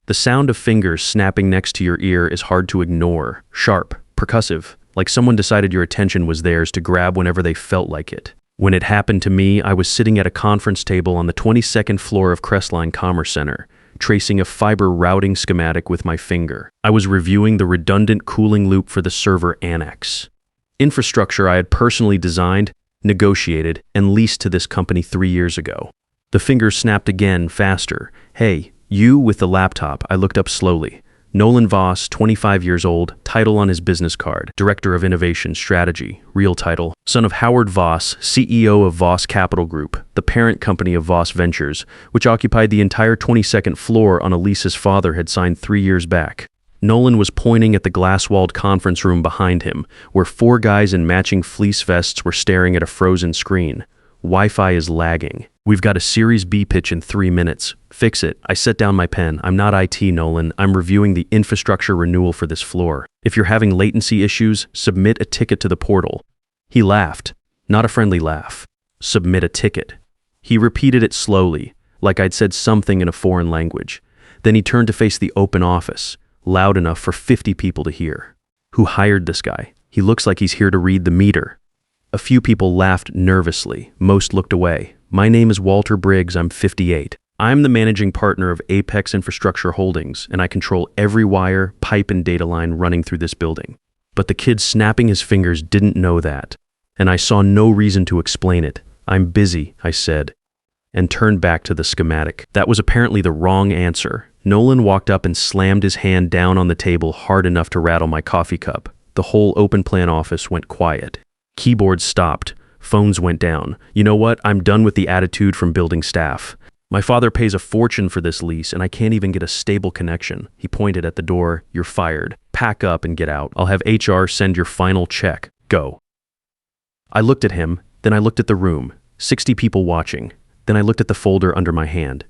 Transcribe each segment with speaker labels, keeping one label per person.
Speaker 1: The sound of fingers snapping next to your ear is hard to ignore, sharp, percussive, like someone decided your attention was theirs to grab whenever they felt like it. When it happened to me, I was sitting at a conference table on the 22nd floor of Crestline Commerce Center, tracing a fiber routing schematic with my finger. I was reviewing the redundant cooling loop for the server annex. Infrastructure I had personally designed, negotiated, and leased to this company 3 years ago. The fingers snapped again, faster. Hey, you with the laptop, I looked up slowly. Nolan Voss, 25 years old, title on his business card, Director of Innovation Strategy, real title, son of Howard Voss, CEO of Voss Capital Group, the parent company of Voss Ventures, which occupied the entire 22nd floor on a lease his father had signed 3 years back. Nolan was pointing at the glass-walled conference room behind him, where 4 guys in matching fleece vests were staring at a frozen screen. Wi-Fi is lagging. We've got a Series B pitch in 3 minutes. Fix it. I set down my pen. I'm not IT, Nolan. I'm reviewing the infrastructure renewal for this floor. If you're having latency issues, submit a ticket to the portal. He laughed. Not a friendly laugh. Submit a ticket. He repeated it slowly, like I'd said something in a foreign language. Then he turned to face the open office, loud enough for 50 people to hear. Who hired this guy? He looks like he's here to read the meter. A few people laughed nervously. Most looked away. My name is Walter Briggs. I'm 58. I'm the managing partner of Apex Infrastructure Holdings, and I control every wire, pipe, and data line running through this building. But the kid snapping his fingers didn't know that, and I saw no reason to explain it. I'm busy, I said, and turned back to the schematic. That was apparently the wrong answer. Nolan walked up and slammed his hand down on the table hard enough to rattle my coffee cup. The whole open plan office went quiet. Keyboards stopped. Phones went down. You know what? I'm done with the attitude from building staff. My father pays a fortune for this lease, and I can't even get a stable connection. He pointed at the door. You're fired. Pack up and get out. I'll have HR send your final check. Go. I looked at him, then I looked at the room. 60 people watching. Then I looked at the folder under my hand.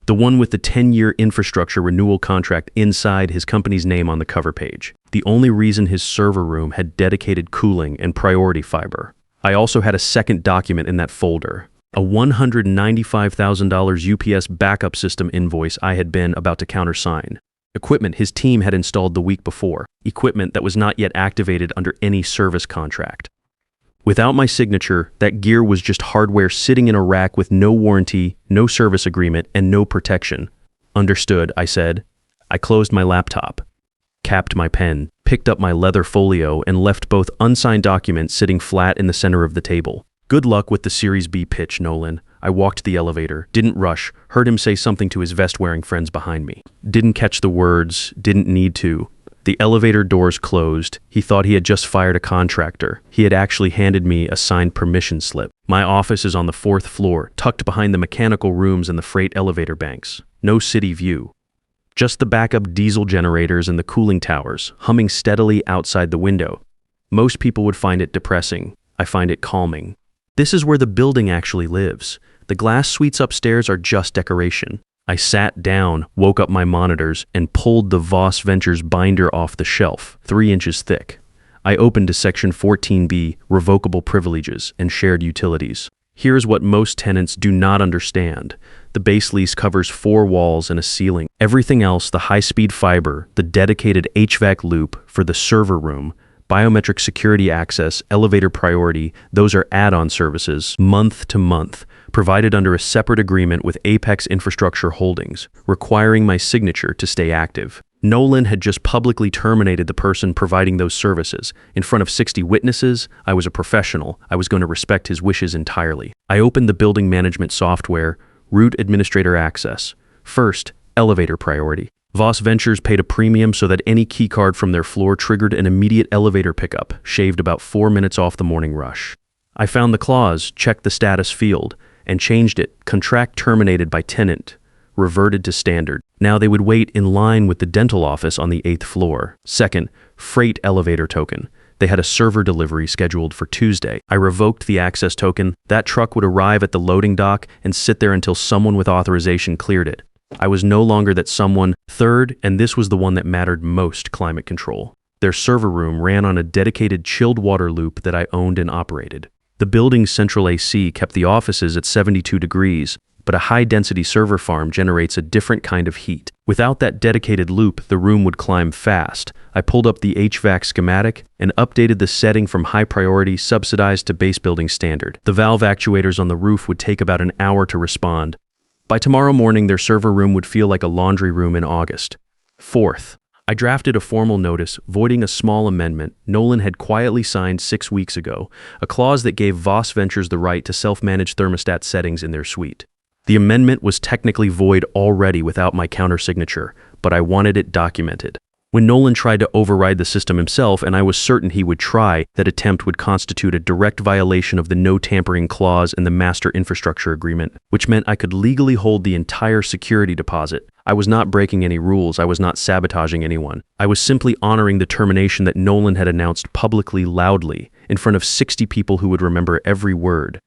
Speaker 1: The one with the 10-year infrastructure renewal contract inside his company's name on the cover page. The only reason his server room had dedicated cooling and priority fiber. I also had a second document in that folder. A $195,000 UPS backup system invoice I had been about to countersign. Equipment his team had installed the week before. Equipment that was not yet activated under any service contract. Without my signature, that gear was just hardware sitting in a rack with no warranty, no service agreement, and no protection. Understood, I said. I closed my laptop, capped my pen, picked up my leather folio, and left both unsigned documents sitting flat in the center of the table. Good luck with the Series B pitch, Nolan. I walked to the elevator, didn't rush, heard him say something to his vest-wearing friends behind me. Didn't catch the words, didn't need to. The elevator doors closed. He thought he had just fired a contractor. He had actually handed me a signed permission slip. My office is on the 4th floor, tucked behind the mechanical rooms and the freight elevator banks. No city view. Just the backup diesel generators and the cooling towers, humming steadily outside the window. Most people would find it depressing. I find it calming. This is where the building actually lives. The glass suites upstairs are just decoration. I sat down, woke up my monitors, and pulled the Voss Ventures binder off the shelf, 3 inches thick. I opened to Section 14B, Revocable Privileges and Shared Utilities. Here's what most tenants do not understand. The base lease covers 4 walls and a ceiling. Everything else, the high-speed fiber, the dedicated HVAC loop for the server room, biometric security access, elevator priority, those are add-on services, month to month, provided under a separate agreement with Apex Infrastructure Holdings, requiring my signature to stay active. Nolan had just publicly terminated the person providing those services. In front of 60 witnesses, I was a professional. I was going to respect his wishes entirely. I opened the building management software, Root Administrator Access. First, elevator priority. Voss Ventures paid a premium so that any keycard from their floor triggered an immediate elevator pickup, shaved about 4 minutes off the morning rush. I found the clause, checked the status field, and changed it, contract terminated by tenant, reverted to standard. Now they would wait in line with the dental office on the 8th floor. Second, freight elevator token. They had a server delivery scheduled for Tuesday. I revoked the access token. That truck would arrive at the loading dock and sit there until someone with authorization cleared it. I was no longer that someone. Third, and this was the one that mattered most, climate control. Their server room ran on a dedicated chilled water loop that I owned and operated. The building's central AC kept the offices at 72 degrees, but a high-density server farm generates a different kind of heat. Without that dedicated loop, the room would climb fast. I pulled up the HVAC schematic and updated the setting from high priority subsidized to base building standard. The valve actuators on the roof would take about an hour to respond. By tomorrow morning, their server room would feel like a laundry room in August. Fourth, I drafted a formal notice voiding a small amendment Nolan had quietly signed 6 weeks ago, a clause that gave Voss Ventures the right to self-manage thermostat settings in their suite. The amendment was technically void already without my countersignature, but I wanted it documented. When Nolan tried to override the system himself, and I was certain he would try, that attempt would constitute a direct violation of the no tampering clause in the master infrastructure agreement, which meant I could legally hold the entire security deposit. I was not breaking any rules, I was not sabotaging anyone. I was simply honoring the termination that Nolan had announced publicly loudly, in front of 60 people who would remember every word.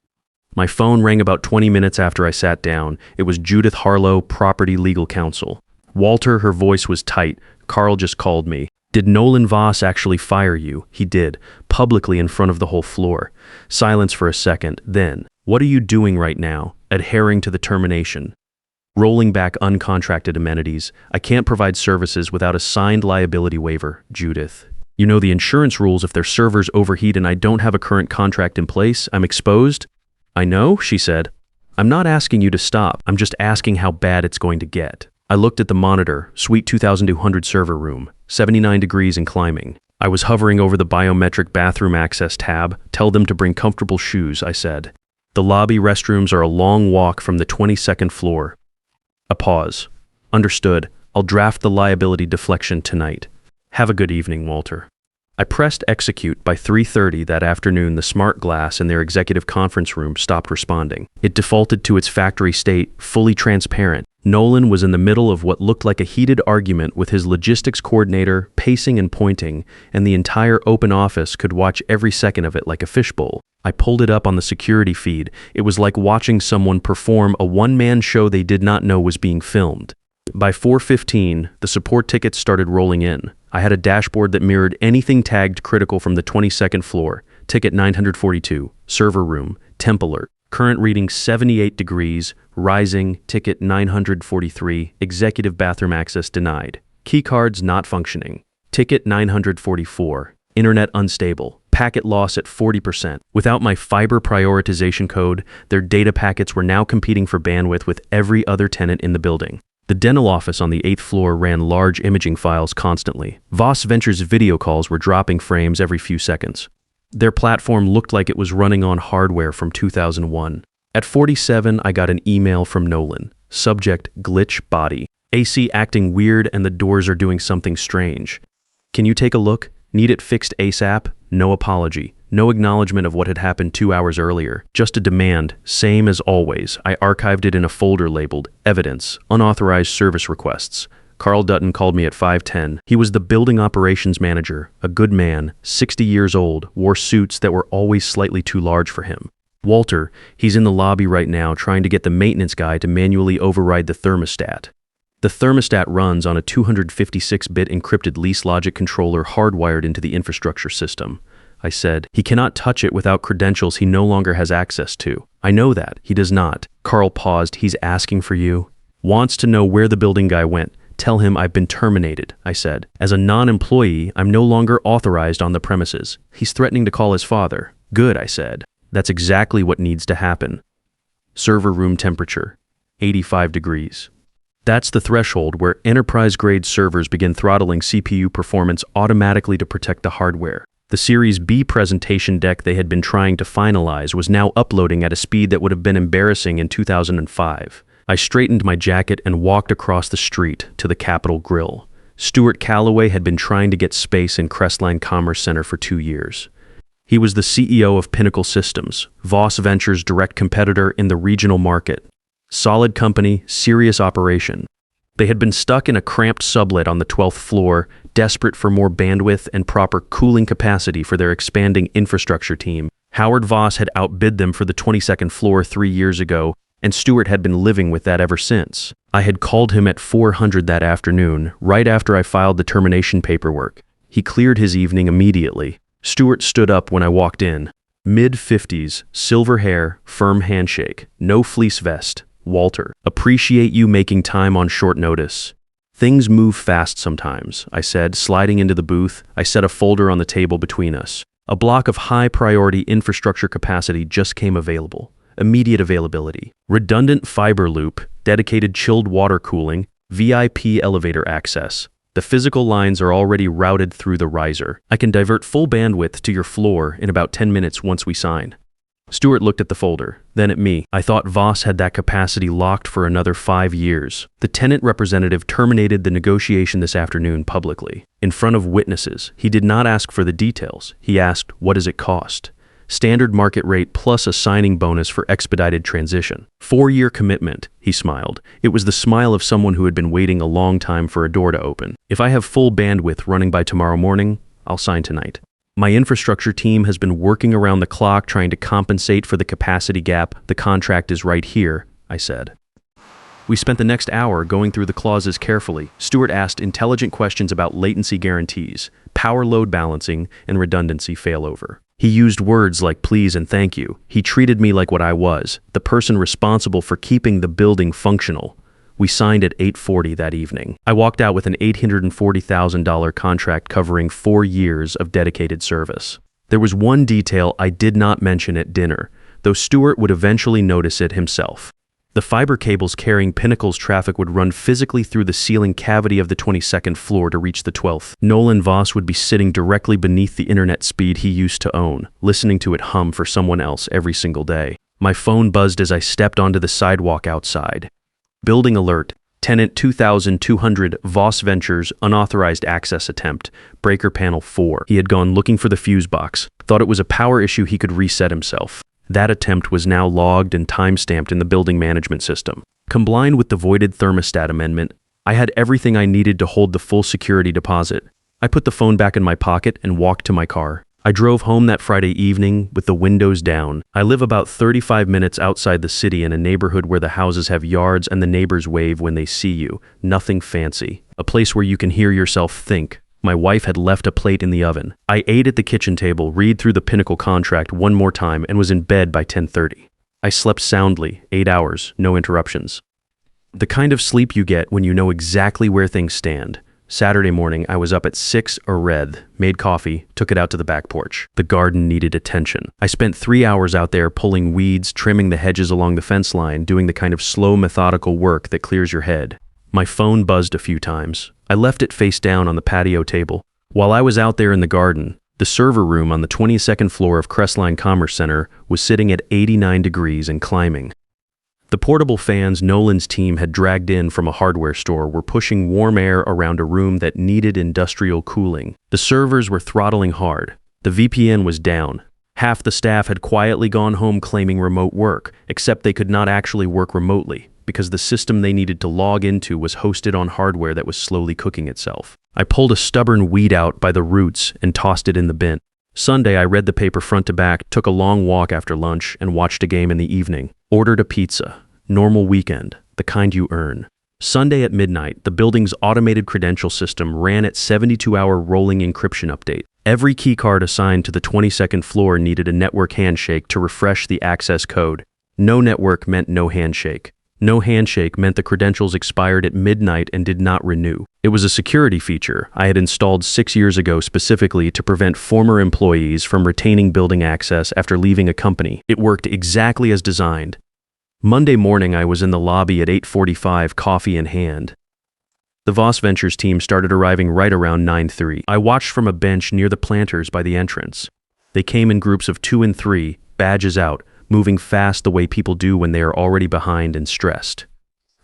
Speaker 1: My phone rang about 20 minutes after I sat down. It was Judith Harlow, Property Legal Counsel. Walter, her voice was tight. Carl just called me. Did Nolan Voss actually fire you? He did, publicly in front of the whole floor. Silence for a second, then, what are you doing right now? Adhering to the termination. Rolling back uncontracted amenities. I can't provide services without a signed liability waiver, Judith. You know the insurance rules. If their servers overheat and I don't have a current contract in place, I'm exposed? I know, she said. I'm not asking you to stop. I'm just asking how bad it's going to get. I looked at the monitor, Suite 2200 server room, 79 degrees and climbing. I was hovering over the biometric bathroom access tab. Tell them to bring comfortable shoes, I said. The lobby restrooms are a long walk from the 22nd floor. A pause. Understood. I'll draft the liability deflection tonight. Have a good evening, Walter. I pressed execute. By 3:30 that afternoon, the smart glass in their executive conference room stopped responding. It defaulted to its factory state, fully transparent. Nolan was in the middle of what looked like a heated argument with his logistics coordinator, pacing and pointing, and the entire open office could watch every second of it like a fishbowl. I pulled it up on the security feed. It was like watching someone perform a one-man show they did not know was being filmed. By 4:15, the support tickets started rolling in. I had a dashboard that mirrored anything tagged critical from the 22nd floor. Ticket 942, server room, temp alert. Current reading 78 degrees, rising, ticket 943, executive bathroom access denied. Keycards not functioning. Ticket 944, internet unstable. Packet loss at 40%. Without my fiber prioritization code, their data packets were now competing for bandwidth with every other tenant in the building. The dental office on the 8th floor ran large imaging files constantly. Voss Ventures video calls were dropping frames every few seconds. Their platform looked like it was running on hardware from 2001. At 47, I got an email from Nolan. Subject, glitch body. AC acting weird and the doors are doing something strange. Can you take a look? Need it fixed ASAP? No apology. No acknowledgement of what had happened 2 hours earlier. Just a demand, same as always. I archived it in a folder labeled Evidence, Unauthorized Service Requests. Carl Dutton called me at 5:10. He was the building operations manager, a good man, 60 years old, wore suits that were always slightly too large for him. Walter, he's in the lobby right now trying to get the maintenance guy to manually override the thermostat. The thermostat runs on a 256-bit encrypted lease logic controller hardwired into the infrastructure system. I said, he cannot touch it without credentials he no longer has access to. I know that. He does not. Carl paused. He's asking for you. Wants to know where the building guy went. Tell him I've been terminated, I said. As a non-employee, I'm no longer authorized on the premises. He's threatening to call his father. Good, I said. That's exactly what needs to happen. Server room temperature, 85 degrees. That's the threshold where enterprise-grade servers begin throttling CPU performance automatically to protect the hardware. The Series B presentation deck they had been trying to finalize was now uploading at a speed that would have been embarrassing in 2005. I straightened my jacket and walked across the street to the Capitol Grill. Stuart Calloway had been trying to get space in Crestline Commerce Center for 2 years. He was the CEO of Pinnacle Systems, Voss Ventures' direct competitor in the regional market. Solid company, serious operation. They had been stuck in a cramped sublet on the 12th floor, desperate for more bandwidth and proper cooling capacity for their expanding infrastructure team. Howard Voss had outbid them for the 22nd floor 3 years ago, and Stuart had been living with that ever since. I had called him at 400 that afternoon, right after I filed the termination paperwork. He cleared his evening immediately. Stuart stood up when I walked in. Mid-50s, silver hair, firm handshake, no fleece vest, Walter. Appreciate you making time on short notice. Things move fast sometimes, I said, sliding into the booth. I set a folder on the table between us. A block of high-priority infrastructure capacity just came available. Immediate availability. Redundant fiber loop, dedicated chilled water cooling, VIP elevator access. The physical lines are already routed through the riser. I can divert full bandwidth to your floor in about 10 minutes once we sign. Stuart looked at the folder, then at me. I thought Voss had that capacity locked for another 5 years. The tenant representative terminated the negotiation this afternoon publicly. In front of witnesses, he did not ask for the details. He asked, what does it cost? Standard market rate plus a signing bonus for expedited transition. 4-year commitment, he smiled. It was the smile of someone who had been waiting a long time for a door to open. If I have full bandwidth running by tomorrow morning, I'll sign tonight. My infrastructure team has been working around the clock trying to compensate for the capacity gap. The contract is right here, I said. We spent the next hour going through the clauses carefully. Stuart asked intelligent questions about latency guarantees, power load balancing, and redundancy failover. He used words like please and thank you. He treated me like what I was, the person responsible for keeping the building functional. We signed at 8:40 that evening. I walked out with an $840,000 contract covering 4 years of dedicated service. There was one detail I did not mention at dinner, though Stuart would eventually notice it himself. The fiber cables carrying Pinnacle's traffic would run physically through the ceiling cavity of the 22nd floor to reach the 12th. Nolan Voss would be sitting directly beneath the internet speed he used to own, listening to it hum for someone else every single day. My phone buzzed as I stepped onto the sidewalk outside. Building alert, tenant 2200 Voss Ventures unauthorized access attempt, breaker panel 4. He had gone looking for the fuse box, thought it was a power issue he could reset himself. That attempt was now logged and time-stamped in the building management system. Combined with the voided thermostat amendment, I had everything I needed to hold the full security deposit. I put the phone back in my pocket and walked to my car. I drove home that Friday evening with the windows down. I live about 35 minutes outside the city in a neighborhood where the houses have yards and the neighbors wave when they see you. Nothing fancy. A place where you can hear yourself think. My wife had left a plate in the oven. I ate at the kitchen table, read through the Pinnacle contract one more time, and was in bed by 10:30. I slept soundly, 8 hours, no interruptions. The kind of sleep you get when you know exactly where things stand. Saturday morning, I was up at 6 or red, made coffee, took it out to the back porch. The garden needed attention. I spent 3 hours out there pulling weeds, trimming the hedges along the fence line, doing the kind of slow, methodical work that clears your head. My phone buzzed a few times. I left it face down on the patio table. While I was out there in the garden, the server room on the 22nd floor of Crestline Commerce Center was sitting at 89 degrees and climbing. The portable fans Nolan's team had dragged in from a hardware store were pushing warm air around a room that needed industrial cooling. The servers were throttling hard. The VPN was down. Half the staff had quietly gone home claiming remote work, except they could not actually work remotely, because the system they needed to log into was hosted on hardware that was slowly cooking itself. I pulled a stubborn weed out by the roots and tossed it in the bin. Sunday, I read the paper front to back, took a long walk after lunch, and watched a game in the evening. Ordered a pizza. Normal weekend, the kind you earn. Sunday at midnight, the building's automated credential system ran at 72-hour rolling encryption update. Every keycard assigned to the 22nd floor needed a network handshake to refresh the access code. No network meant no handshake. No handshake meant the credentials expired at midnight and did not renew. It was a security feature I had installed 6 years ago specifically to prevent former employees from retaining building access after leaving a company. It worked exactly as designed. Monday morning, I was in the lobby at 8:45, coffee in hand. The Voss Ventures team started arriving right around 9:03. I watched from a bench near the planters by the entrance. They came in groups of 2 and 3, badges out, moving fast the way people do when they are already behind and stressed.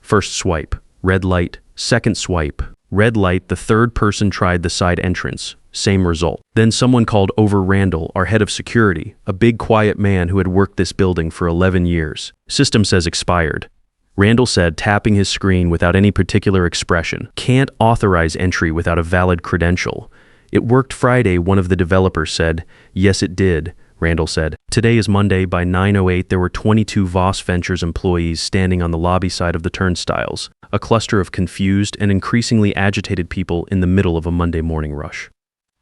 Speaker 1: First swipe, red light. Second swipe, red light. The third person tried the side entrance. Same result. Then someone called over Randall, our head of security, a big quiet man who had worked this building for 11 years. System says expired. Randall said, tapping his screen without any particular expression. Can't authorize entry without a valid credential. It worked Friday, one of the developers said. Yes, it did, Randall said. Today is Monday. By 9:08, there were 22 Voss Ventures employees standing on the lobby side of the turnstiles, a cluster of confused and increasingly agitated people in the middle of a Monday morning rush.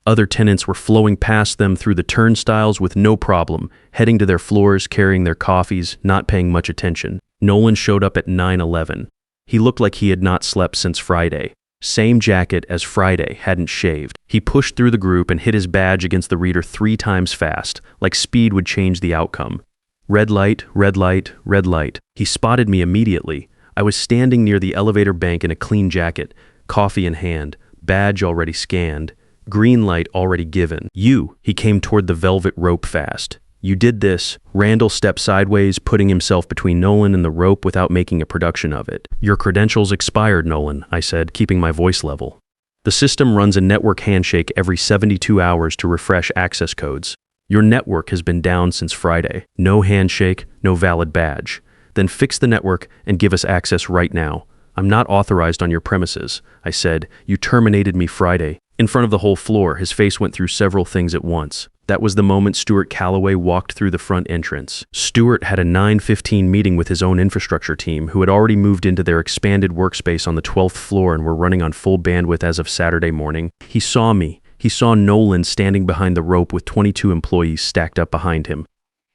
Speaker 1: Other tenants were flowing past them through the turnstiles with no problem, heading to their floors, carrying their coffees, not paying much attention. Nolan showed up at 9:11. He looked like he had not slept since Friday. Same jacket as Friday, hadn't shaved. He pushed through the group and hit his badge against the reader 3 times fast, like speed would change the outcome. Red light, red light, red light. He spotted me immediately. I was standing near the elevator bank in a clean jacket, coffee in hand, badge already scanned, green light already given. You, he came toward the velvet rope fast. You did this. Randall stepped sideways, putting himself between Nolan and the rope without making a production of it. Your credentials expired, Nolan, I said, keeping my voice level. The system runs a network handshake every 72 hours to refresh access codes. Your network has been down since Friday. No handshake, no valid badge. Then fix the network and give us access right now. I'm not authorized on your premises, I said. You terminated me Friday. In front of the whole floor, his face went through several things at once. That was the moment Stuart Calloway walked through the front entrance. Stuart had a 9:15 meeting with his own infrastructure team, who had already moved into their expanded workspace on the 12th floor and were running on full bandwidth as of Saturday morning. He saw me. He saw Nolan standing behind the rope with 22 employees stacked up behind him.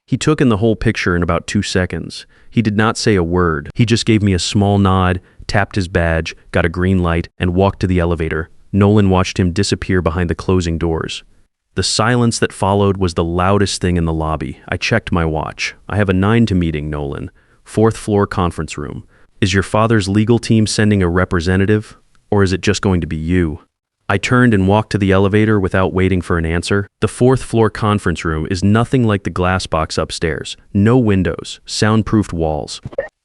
Speaker 1: He took in the whole picture in about 2 seconds. He did not say a word. He just gave me a small nod, tapped his badge, got a green light, and walked to the elevator. Nolan watched him disappear behind the closing doors. The silence that followed was the loudest thing in the lobby. I checked my watch. I have a 9 to meeting, Nolan. 4th floor conference room. Is your father's legal team sending a representative? Or is it just going to be you? I turned and walked to the elevator without waiting for an answer. The 4th floor conference room is nothing like the glass box upstairs. No windows, soundproofed walls.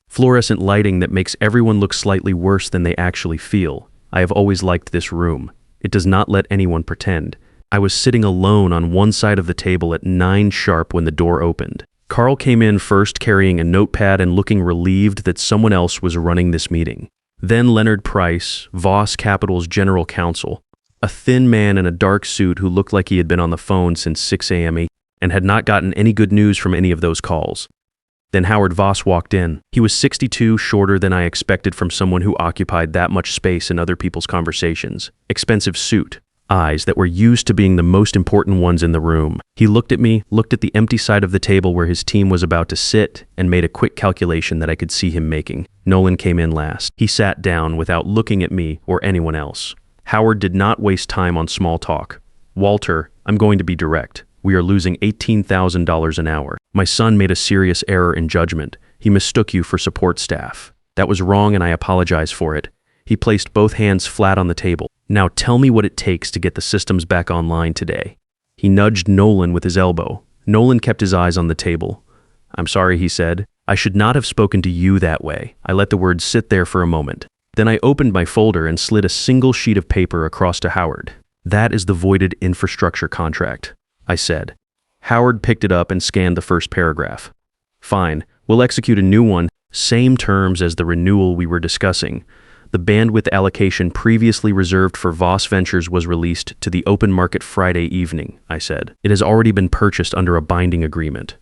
Speaker 1: Fluorescent lighting that makes everyone look slightly worse than they actually feel. I have always liked this room. It does not let anyone pretend. I was sitting alone on one side of the table at 9 sharp when the door opened. Carl came in first carrying a notepad and looking relieved that someone else was running this meeting. Then Leonard Price, Voss Capital's general counsel, a thin man in a dark suit who looked like he had been on the phone since 6 a.m. and had not gotten any good news from any of those calls. Then Howard Voss walked in. He was 62, shorter than I expected from someone who occupied that much space in other people's conversations. Expensive suit. Eyes that were used to being the most important ones in the room. He looked at me, looked at the empty side of the table where his team was about to sit, and made a quick calculation that I could see him making. Nolan came in last. He sat down without looking at me or anyone else. Howard did not waste time on small talk. Walter, I'm going to be direct. We are losing $18,000 an hour. My son made a serious error in judgment. He mistook you for support staff. That was wrong and I apologize for it. He placed both hands flat on the table. Now tell me what it takes to get the systems back online today. He nudged Nolan with his elbow. Nolan kept his eyes on the table. I'm sorry, he said. I should not have spoken to you that way. I let the words sit there for a moment. Then I opened my folder and slid a single sheet of paper across to Howard. That is the voided infrastructure contract, I said. Howard picked it up and scanned the first paragraph. Fine, we'll execute a new one, same terms as the renewal we were discussing. The bandwidth allocation previously reserved for Voss Ventures was released to the open market Friday evening, I said. It has already been purchased under a binding agreement.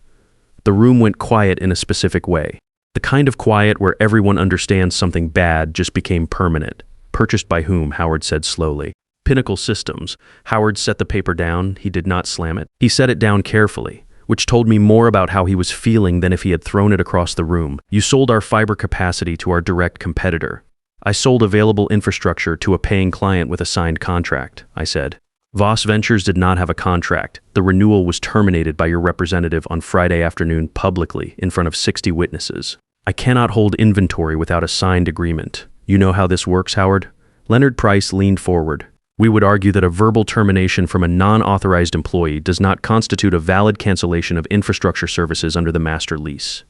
Speaker 1: The room went quiet in a specific way. The kind of quiet where everyone understands something bad just became permanent. Purchased by whom? Howard said slowly. Pinnacle Systems. Howard set the paper down. He did not slam it. He set it down carefully, which told me more about how he was feeling than if he had thrown it across the room. You sold our fiber capacity to our direct competitor. I sold available infrastructure to a paying client with a signed contract, I said. Voss Ventures did not have a contract. The renewal was terminated by your representative on Friday afternoon publicly in front of 60 witnesses. I cannot hold inventory without a signed agreement. You know how this works, Howard? Leonard Price leaned forward. We would argue that a verbal termination from a non-authorized employee does not constitute a valid cancellation of infrastructure services under the master lease.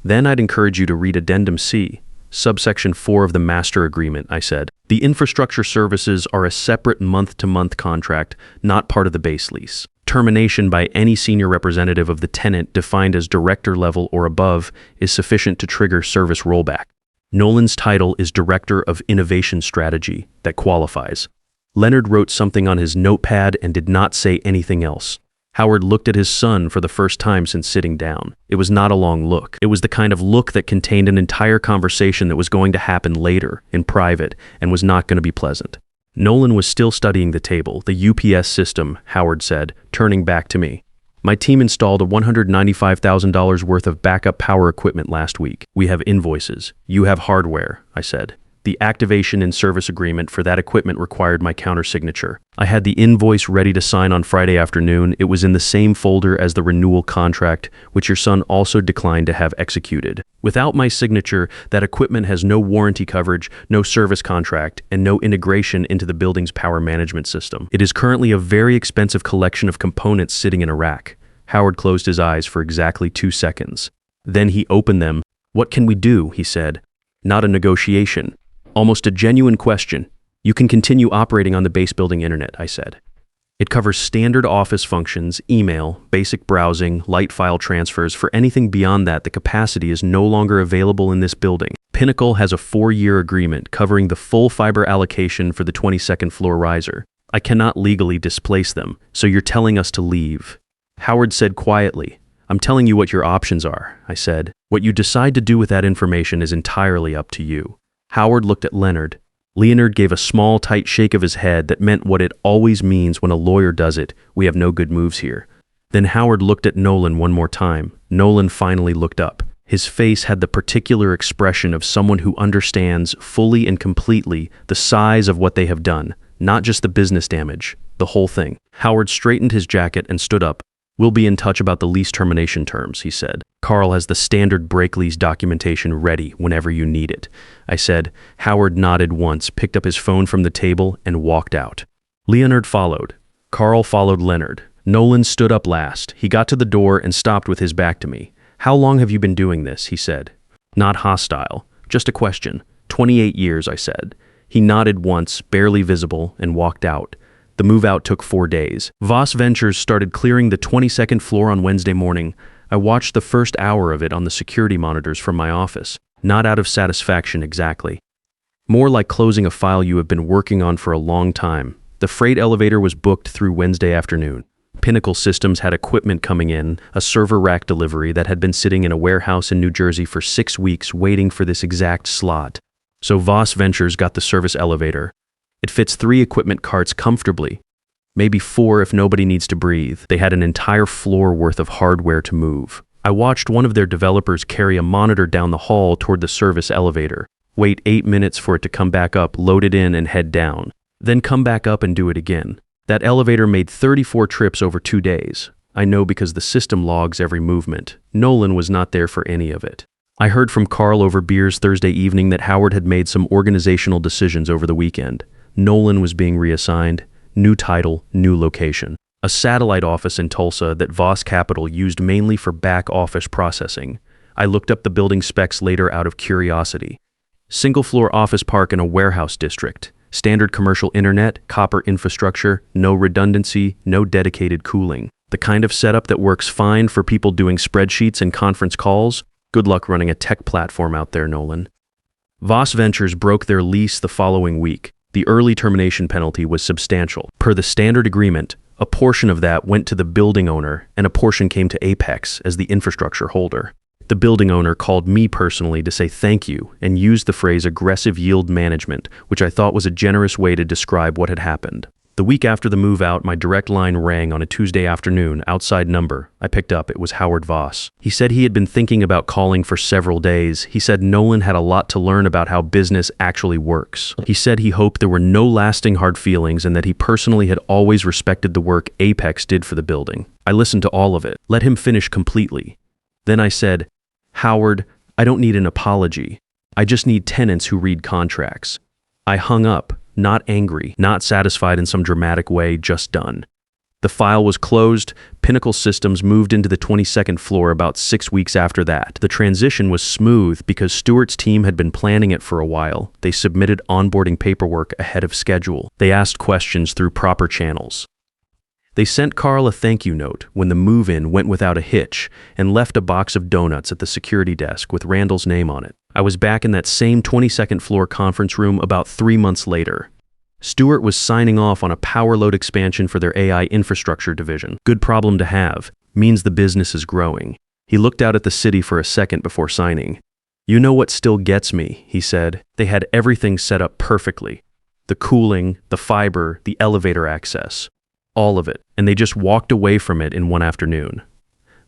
Speaker 1: Then I'd encourage you to read Addendum C, subsection 4 of the master agreement, I said. The infrastructure services are a separate month-to-month contract, not part of the base lease. Termination by any senior representative of the tenant defined as director level or above is sufficient to trigger service rollback. Nolan's title is Director of Innovation Strategy. That qualifies. Leonard wrote something on his notepad and did not say anything else. Howard looked at his son for the first time since sitting down. It was not a long look. It was the kind of look that contained an entire conversation that was going to happen later, in private, and was not going to be pleasant. Nolan was still studying the table, the UPS system, Howard said, turning back to me. My team installed a $195,000 worth of backup power equipment last week. We have invoices. You have hardware, I said. The activation and service agreement for that equipment required my countersignature. I had the invoice ready to sign on Friday afternoon. It was in the same folder as the renewal contract, which your son also declined to have executed. Without my signature, that equipment has no warranty coverage, no service contract, and no integration into the building's power management system. It is currently a very expensive collection of components sitting in a rack. Howard closed his eyes for exactly 2 seconds. Then he opened them. What can we do? He said. Not a negotiation. Almost a genuine question. You can continue operating on the base building internet, I said. It covers standard office functions, email, basic browsing, light file transfers. For anything beyond that, the capacity is no longer available in this building. Pinnacle has a 4-year agreement covering the full fiber allocation for the 22nd floor riser. I cannot legally displace them, so you're telling us to leave. Howard said quietly, I'm telling you what your options are, I said. What you decide to do with that information is entirely up to you. Howard looked at Leonard. Leonard gave a small, tight shake of his head that meant what it always means when a lawyer does it. We have no good moves here. Then Howard looked at Nolan one more time. Nolan finally looked up. His face had the particular expression of someone who understands fully and completely the size of what they have done, not just the business damage, the whole thing. Howard straightened his jacket and stood up. We'll be in touch about the lease termination terms, he said. Carl has the standard break lease documentation ready whenever you need it. I said. Howard nodded once, picked up his phone from the table, and walked out. Leonard followed. Carl followed Leonard. Nolan stood up last. He got to the door and stopped with his back to me. How long have you been doing this? He said. Not hostile. Just a question. 28 years, I said. He nodded once, barely visible, and walked out. The move-out took 4 days. Voss Ventures started clearing the 22nd floor on Wednesday morning. I watched the first hour of it on the security monitors from my office. Not out of satisfaction exactly. More like closing a file you have been working on for a long time. The freight elevator was booked through Wednesday afternoon. Pinnacle Systems had equipment coming in, a server rack delivery that had been sitting in a warehouse in New Jersey for 6 weeks waiting for this exact slot. So Voss Ventures got the service elevator. It fits 3 equipment carts comfortably, maybe 4 if nobody needs to breathe. They had an entire floor worth of hardware to move. I watched one of their developers carry a monitor down the hall toward the service elevator, wait 8 minutes for it to come back up, load it in and head down, then come back up and do it again. That elevator made 34 trips over 2 days. I know because the system logs every movement. Nolan was not there for any of it. I heard from Carl over beers Thursday evening that Howard had made some organizational decisions over the weekend. Nolan was being reassigned, new title, new location. A satellite office in Tulsa that Voss Capital used mainly for back office processing. I looked up the building specs later out of curiosity. Single-floor office park in a warehouse district. Standard commercial internet, copper infrastructure, no redundancy, no dedicated cooling. The kind of setup that works fine for people doing spreadsheets and conference calls. Good luck running a tech platform out there, Nolan. Voss Ventures broke their lease the following week. The early termination penalty was substantial. Per the standard agreement, a portion of that went to the building owner and a portion came to Apex as the infrastructure holder. The building owner called me personally to say thank you and used the phrase aggressive yield management, which I thought was a generous way to describe what had happened. The week after the move out, my direct line rang on a Tuesday afternoon, outside number. I picked up. It was Howard Voss. He said he had been thinking about calling for several days. He said Nolan had a lot to learn about how business actually works. He said he hoped there were no lasting hard feelings and that he personally had always respected the work Apex did for the building. I listened to all of it. Let him finish completely. Then I said, Howard, I don't need an apology. I just need tenants who read contracts. I hung up. Not angry, not satisfied in some dramatic way, just done. The file was closed. Pinnacle Systems moved into the 22nd floor about 6 weeks after that. The transition was smooth because Stewart's team had been planning it for a while. They submitted onboarding paperwork ahead of schedule. They asked questions through proper channels. They sent Carl a thank you note when the move-in went without a hitch and left a box of donuts at the security desk with Randall's name on it. I was back in that same 22nd floor conference room about 3 months later. Stewart was signing off on a power load expansion for their AI infrastructure division. Good problem to have. Means the business is growing. He looked out at the city for a second before signing. You know what still gets me, he said. They had everything set up perfectly. The cooling, the fiber, the elevator access. All of it. And they just walked away from it in one afternoon.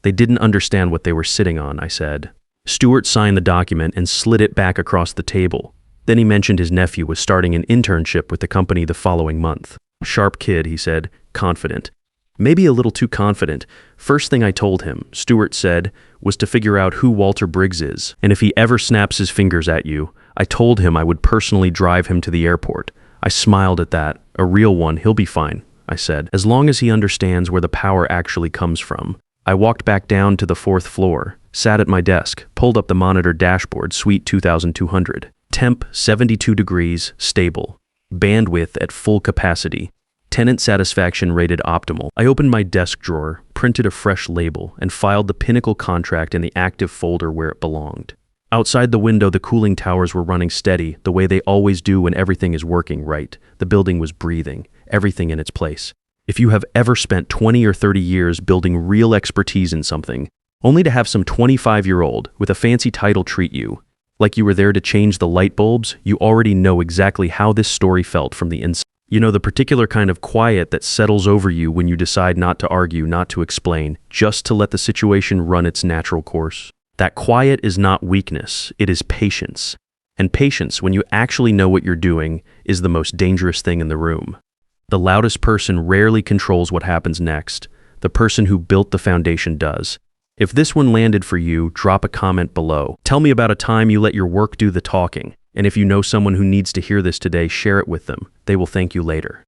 Speaker 1: They didn't understand what they were sitting on, I said. Stewart signed the document and slid it back across the table. Then he mentioned his nephew was starting an internship with the company the following month. Sharp kid, he said, confident. Maybe a little too confident. First thing I told him, Stewart said, was to figure out who Walter Briggs is, and if he ever snaps his fingers at you, I told him I would personally drive him to the airport. I smiled at that. A real one, he'll be fine, I said, as long as he understands where the power actually comes from. I walked back down to the 4th floor, sat at my desk, pulled up the monitor dashboard, Suite 2200. Temp 72 degrees, stable. Bandwidth at full capacity. Tenant satisfaction rated optimal. I opened my desk drawer, printed a fresh label, and filed the Pinnacle contract in the active folder where it belonged. Outside the window, the cooling towers were running steady, the way they always do when everything is working right. The building was breathing, everything in its place. If you have ever spent 20 or 30 years building real expertise in something, only to have some 25-year-old with a fancy title treat you, like you were there to change the light bulbs, you already know exactly how this story felt from the inside. You know, the particular kind of quiet that settles over you when you decide not to argue, not to explain, just to let the situation run its natural course. That quiet is not weakness, it is patience. And patience, when you actually know what you're doing, is the most dangerous thing in the room. The loudest person rarely controls what happens next. The person who built the foundation does. If this one landed for you, drop a comment below. Tell me about a time you let your work do the talking. And if you know someone who needs to hear this today, share it with them. They will thank you later.